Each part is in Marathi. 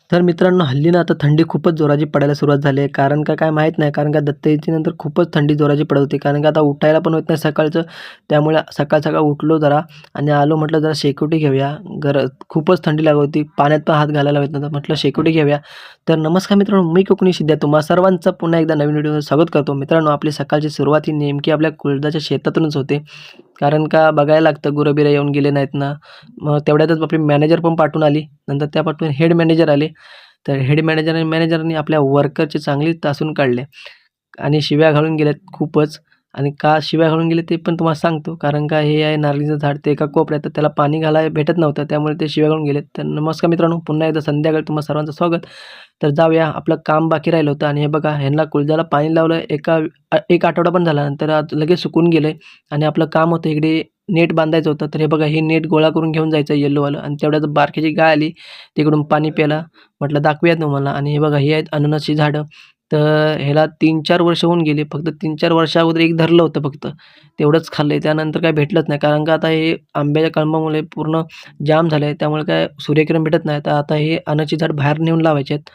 तर मित्रांनो, हल्ली ना आता थंडी खूपच जोराची पडायला सुरुवात झाली आहे. कारण का काय माहीत नाही. कारण का दत्त जयंतीनंतर खूपच थंडी जोराची पडत होती. कारण का आता उठायला पण होत नाही सकाळचं. त्यामुळे सकाळ-सकाळ उठलो जरा आणि आलो, म्हटलं जरा शेकोटी घेऊया. खूपच थंडी लागत होती. पाण्यात पण हात घालायला येत नव्हता. म्हटलं शेकोटी घेऊया. तर नमस्कार मित्रांनो, मी कोकणी सिद्ध्या तुम्हा सर्वांचं पुन्हा एकदा नवीन व्हिडिओमध्ये स्वागत करतो. मित्रांनो, आपली सकाळची सुरुवात ही नेमकी आपल्या कुळथाच्या शेतातूनच होते. कारण का बघायला लागतं गुरं-बिरं येऊन गेले नाहीत ना. मग तेवढ्यातच आपली मॅनेजर पण पाठवून आली. नंतर त्या पाठवून हेड मॅनेजर आले. तर हेड मॅनेजर आणि मॅनेजरनी आपल्या वर्करचे चांगले तासून काढले आणि शिव्या घालून गेल्यात खूपच. आणि का शिव्या घालून गेले ते पण तुम्हाला सांगतो. कारण का हे आहे नारळीचं झाड, ते एका कोपऱ्यात, तर त्याला पाणी घालायला भेटत नव्हतं. त्यामुळे ते शिव्या घालून गेलेत. तर नमस्कार मित्रांनो, पुन्हा एकदा संध्याकाळी तुम्हा सर्वांचं स्वागत. तर जाऊया, आपलं काम बाकी राहिलं होतं आणि हे बघा ह्यांना कुळथाला पाणी लावलं. एक आठवडा पण झाला. नंतर आज लगेच सुकून गेलंय आणि आपलं काम होतं इकडे नेट बांधायचं होतं. तर हे बघा, हे नेट गोळा करून घेऊन जायचं येल्लोवालं आणि तेवढ्यात बारकीची गाय आली तिकडून पाणी प्यायला. म्हटलं दाखवूयात तुम्हाला. आणि हे बघा, ही आहेत अननसची झाडं. तर ह्याला 3-4 वर्ष होऊन गेली. फक्त 3-4 वर्षा अगोदर एक धरलं होतं फक्त. तेवढंच खाल्लंय. त्यानंतर काही भेटलंच नाही. कारण का आता हे आंब्याच्या कलमामुळे पूर्ण जाम झालंय. त्यामुळे काय सूर्यकिरण भेटत नाही. तर आता हे अननसची झाड बाहेर नेऊन लावायचे आहेत.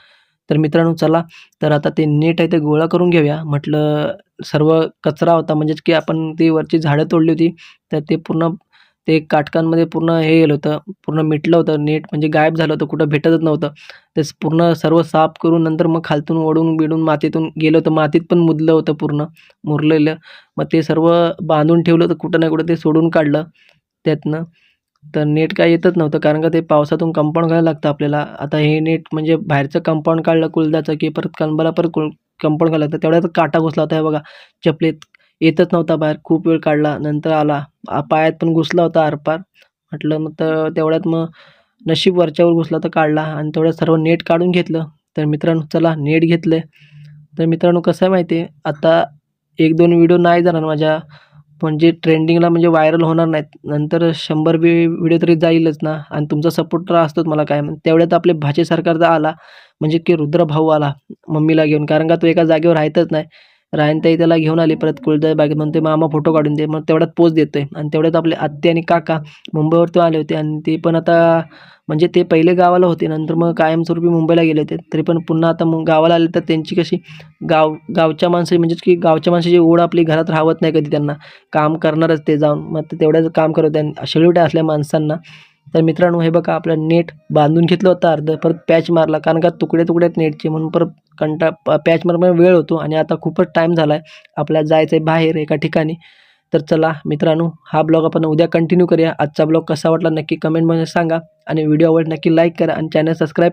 तर मित्रांनो चला, तर आता ते नेट आहे ते गोळा करून घेऊया. म्हटलं सर्व कचरा होता, म्हणजेच की आपण ती वरची झाडं तोडली होती. तर ते पूर्ण ते काटकांमध्ये पूर्ण हे गेलं होतं, पूर्ण मिटलं होतं. नेट म्हणजे गायब झालं होतं, कुठं भेटतच नव्हतं. तेच पूर्ण सर्व साफ करून नंतर मग खालतून ओढून-बिढून मातीतून गेलं होतं. मातीत पण मुरलं होतं पूर्ण, मुरलेलं. मग ते सर्व बांधून ठेवलं होतं, कुठं ना कुठं ते सोडून काढलं त्यातनं. तर नेट काय येतच नव्हतं, कारण का ते पावसातून कंपाऊंड घालायला लागतं आपल्याला. आता हे नेट म्हणजे बाहेरचं कंपाऊंड काढलं कुळथाचं, की परत कलमाला परत कंपाऊंड घालायला लागतं. तेवढ्यात काटा घुसला होता हे बघा चपलीत. येतच नव्हता बाहेर. खूप वेळ काढला, नंतर आला. पायात पण घुसला होता आरपार. म्हटलं मग तर तेवढ्यात मग नशीब वरच्यावर घुसला तर काढला आणि तेवढ्यात सर्व नेट काढून घेतलं. तर मित्रांनो चला, नेट घेतलंय. तर मित्रांनो कसं आहे माहिती आहे, आता 1-2 व्हिडिओ नाही जाणार माझ्या, म्हणजे ट्रेंडिंगला म्हणजे व्हायरल होणार नाहीत. नंतर 100 व्हिडिओ तरी जाईलच ना आणि तुमचा सपोर्ट तर असतोच मला कायम. तेवढ्यात आपले भाचे सरकारचा आला, म्हणजे की रुद्र भाऊ आला मम्मीला घेऊन. कारण का तो एका जागेवर राहतच नाही. रायनताई त्याला घेऊन आली परत कुळथाच्या बागेत. म्हणते, "मामा फोटो काढून दे." मग तेवढ्यात पोज देतोय आणि तेवढ्यात आपले आत्या आणि काका मुंबईवरती आले होते आणि ते पण आता म्हणजे ते पहिले गावाला होते, नंतर मग कायमस्वरूपी मुंबईला गेले होते. तरी पण पुन्हा आता मग गावाला आले, तर त्यांची कशी गावच्या माणसं, म्हणजेच की गावच्या माणसाची ओढ आपली घरात राहत नाही कधी त्यांना. काम करणारच ते जाऊन. मग ते तेवढ्याच काम करत होते आणि शेळीवड्या असल्या माणसांना. तर मित्रांनो हे बघा, आपलं नेट बांधून घेतलं होतं अर्धं, परत पॅच मारला. कारण का तुकडे-तुकडे आहेत नेटचे, म्हणून परत पॅच मारण्यामध्ये वेळ होतो आणि आता खूपच टाईम झाला आहे. आपल्याला जायचं आहे बाहेर एका ठिकाणी. तर चला मित्रांनो, हा ब्लॉग आपण उद्या कंटिन्यू करूया. आजचा ब्लॉग कसा वाटला नक्की कमेंटमध्ये सांगा आणि व्हिडिओ आवडला नक्की लाईक करा आणि चॅनल सबस्क्राईब